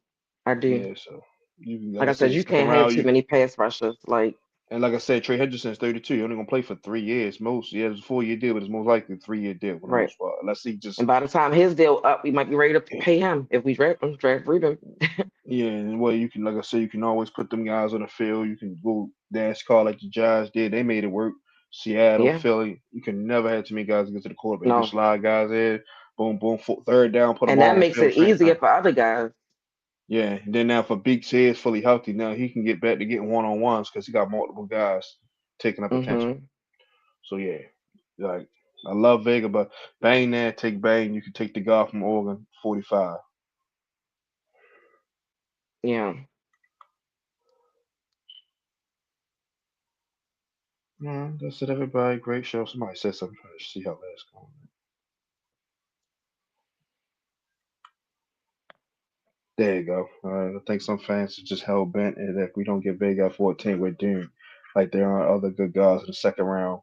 Speaker 2: I do.
Speaker 1: Yeah, so you can, like
Speaker 2: Like
Speaker 1: I
Speaker 2: I said,
Speaker 1: said,
Speaker 2: you
Speaker 1: second
Speaker 2: can't have
Speaker 1: round,
Speaker 2: too
Speaker 1: you
Speaker 2: many pass rushers. Like,
Speaker 1: and like I said, Trey Hendrickson's 32. He only gonna play for 3 years. Most, yeah, it's a 4 year deal, but it's most likely a 3 year deal for the
Speaker 2: right.
Speaker 1: most part. Unless he just,
Speaker 2: And by the time his deal up, we might be ready to pay him if we draft him, draft Ruben.
Speaker 1: yeah, and well, you can, like I said, you can always put them guys on the field. You can go dance call like the Giants did. They made it work. Seattle,
Speaker 2: Yeah.
Speaker 1: Philly, you can never have too many guys to get to the quarterback. You can
Speaker 2: No.
Speaker 1: slide guys in, boom, boom, third down, put them
Speaker 2: And that
Speaker 1: all on the
Speaker 2: makes
Speaker 1: field
Speaker 2: it
Speaker 1: at the same
Speaker 2: easier
Speaker 1: time.
Speaker 2: for other guys.
Speaker 1: Yeah, and then now for Beaks is fully healthy, now he can get back to getting one on ones because he got multiple guys taking up attention.
Speaker 2: Hmm.
Speaker 1: So yeah, like I love Vega, but Bang there, take Bang. You can take the guy from Oregon, 45.
Speaker 2: Yeah.
Speaker 1: No, that's it, everybody. Great show. Somebody said something. Trying to see how that's going. There you go. I think some fans are just hell bent, and if we don't get Vega at 14, we're doomed. Like there are other good guys in the second round.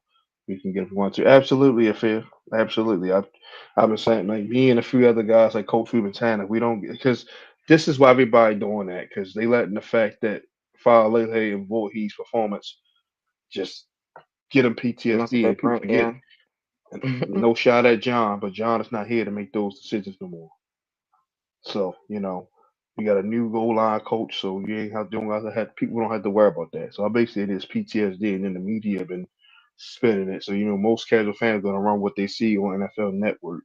Speaker 1: We can get if we want to. Absolutely, a fair. Absolutely. I've been saying like me and a few other guys like Coach Ruben Tanner. We don't because this is why everybody doing that because they letting the fact that Faalele and Voorhees' performance just get them
Speaker 2: That's a
Speaker 1: PTSD and
Speaker 2: big
Speaker 1: people
Speaker 2: point.
Speaker 1: forget.
Speaker 2: Yeah.
Speaker 1: And no shot at John, but John is not here to make those decisions no more. So, you got a new goal line coach, so you ain't have don't have to have people don't have to worry about that. So I basically it is PTSD and then the media have been spinning it. So, most casual fans are gonna run what they see on NFL network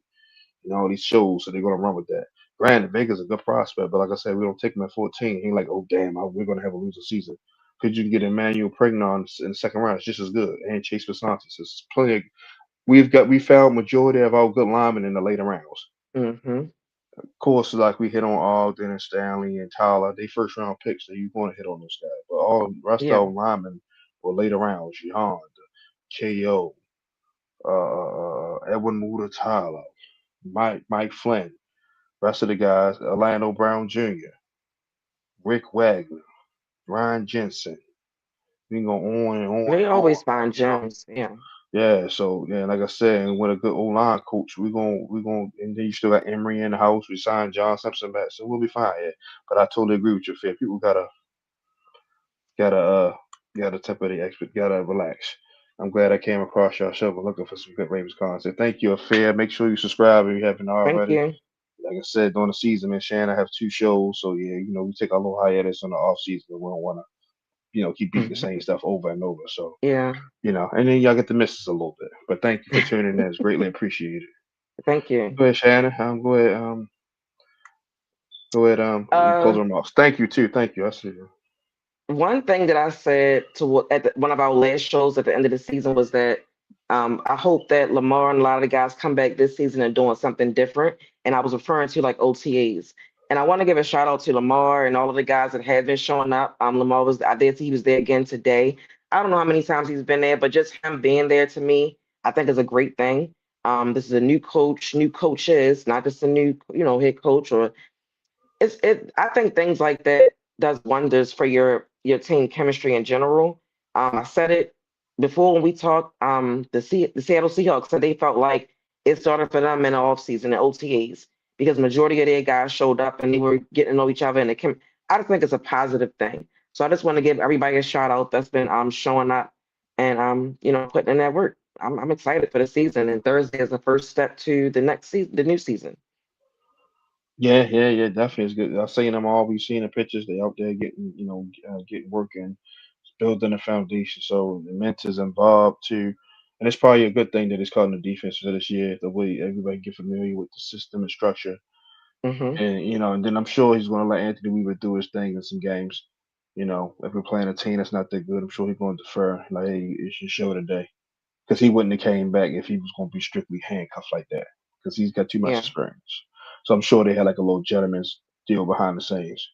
Speaker 1: and all these shows, so they're gonna run with that. Granted, Vegas is a good prospect, but like I said, we don't take him at 14. He like, oh damn, we're gonna have a loser season. because you can get Emmanuel Pregnon in the second round. It's just as good, and Chase Visantis. It's plenty. We found majority of our good linemen in the later rounds.
Speaker 2: Mm-hmm.
Speaker 1: Of course, like we hit on Ogden and Stanley and Tyler, they first round picks, so you want to hit on those guys. But all the rest of
Speaker 2: Yeah.
Speaker 1: our linemen were later rounds. Jehan, Ko, Edwin Muda, Tyler, Mike Flynn, rest of the guys, Orlando Brown Jr., Rick Wagner, Ryan Jensen. We can go on and on
Speaker 2: They
Speaker 1: and on.
Speaker 2: always find gems. Yeah.
Speaker 1: Yeah, so yeah, like I said, and with a good O line coach, we gonna, and then you still got Emery in the house. We signed John Simpson back, so we'll be fine. Yeah, but I totally agree with you, Fair. People gotta temper the expert, gotta relax. I'm glad I came across your show. We're looking for some good Ravens content. Thank you, Affair. Make sure you subscribe if you haven't
Speaker 2: Thank
Speaker 1: already.
Speaker 2: you.
Speaker 1: Like I said, during the season, man, Shannon, I have two shows, so yeah, we take a little hiatus on the off season. We don't want to, keep beating the same stuff over and over. So
Speaker 2: Yeah.
Speaker 1: and then y'all get to miss us a little bit. But thank you for tuning in. It's greatly appreciated.
Speaker 2: Thank you.
Speaker 1: Go ahead, Shannon. Go ahead. Your
Speaker 2: Uh,
Speaker 1: closing remarks. Thank you too. Thank you. I see you.
Speaker 2: One thing that I said one of our last shows at the end of the season was that I hope that Lamar and a lot of the guys come back this season and doing something different. And I was referring to like OTAs. And I want to give a shout out to Lamar and all of the guys that have been showing up. Lamar I did see he was there again today. I don't know how many times he's been there, but just him being there to me, I think is a great thing. This is a new coach, new coaches, not just a new, head coach or I think things like that does wonders for your team chemistry in general. I said it before when we talked. The Seattle Seahawks said they felt like it started for them in the offseason and OTAs because majority of their guys showed up and they were getting to know each other and I just think it's a positive thing. So I just want to give everybody a shout out that's been showing up and putting in that work. I'm excited for the season and Thursday is the first step to the next season, the new season.
Speaker 1: Yeah, yeah, yeah. Definitely, it's good. I've seen them all. We've seen the pictures. They out there getting, getting working, building a foundation. So the mentors involved too, and it's probably a good thing that it's called the defense for this year. The way everybody get familiar with the system and structure,
Speaker 2: Hmm.
Speaker 1: and and then I'm sure he's going to let Anthony Weaver do his thing in some games. If we're playing a team that's not that good, I'm sure he's going to defer. Like, hey, it's your show today, because he wouldn't have came back if he was going to be strictly handcuffed like that, because he's got too much
Speaker 2: Yeah.
Speaker 1: experience. So I'm sure they had like a little gentleman's deal behind the scenes.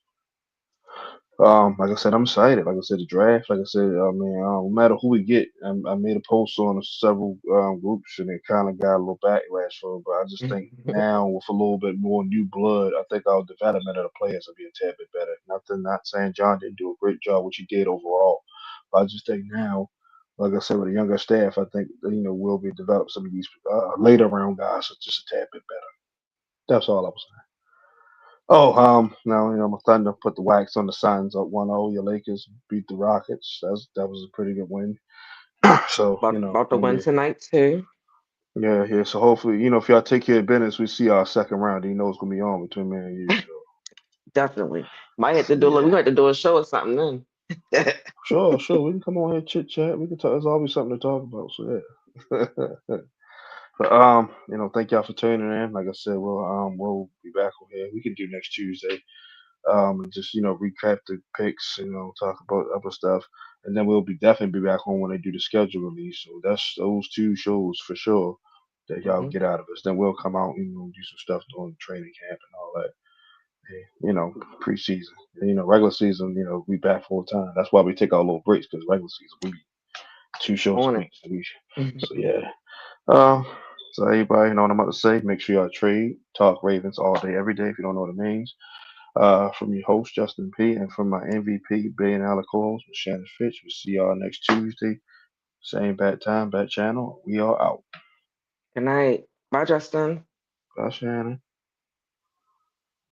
Speaker 1: Like I said, I'm excited. Like I said, the draft. Like I said, I mean, no matter who we get, I made a post on several groups, and it kind of got a little backlash for it. But I just think now, with a little bit more new blood, I think our development of the players will be a tad bit better. Nothing, not saying John didn't do a great job, which he did overall, but I just think now, like I said, with a younger staff, I think we'll be develop some of these later round guys just a tad bit better. That's all I was saying. Oh, now my Thunder put the wax on the Suns up 1-0. Your Lakers beat the Rockets. That was a pretty good win. So
Speaker 2: About to
Speaker 1: and
Speaker 2: win
Speaker 1: yeah,
Speaker 2: tonight too.
Speaker 1: yeah, yeah. So hopefully, if y'all take care of business, we see our second round. You know it's gonna be on between me and you.
Speaker 2: Definitely. Might have to
Speaker 1: So
Speaker 2: do we
Speaker 1: yeah,
Speaker 2: might have to do a show or something then.
Speaker 1: sure, sure. We can come on here chit chat. We can talk. There's always something to talk about. So yeah. But thank y'all for tuning in. Like I said, we'll be back on here. We can do next Tuesday. And just recap the picks, talk about other stuff, and then we'll be definitely be back on when they do the schedule release. So that's those two shows for sure that y'all
Speaker 2: Hmm.
Speaker 1: get out of us. Then we'll come out and do some stuff during training camp and all that. Preseason, and, regular season, we back full time. That's why we take our little breaks because regular season we be two shows a
Speaker 2: On it.
Speaker 1: week. So yeah. Um. So everybody, know what I'm about to say. Make sure y'all trade, talk Ravens all day, every day. If you don't know what it means. From your host, Justin P., and from my MVP, Billion Dollar co-host, Shannon Fitch. We'll see y'all next Tuesday. Same bad time, bad channel. We are out.
Speaker 2: Good night. Bye, Justin.
Speaker 1: Bye, Shannon.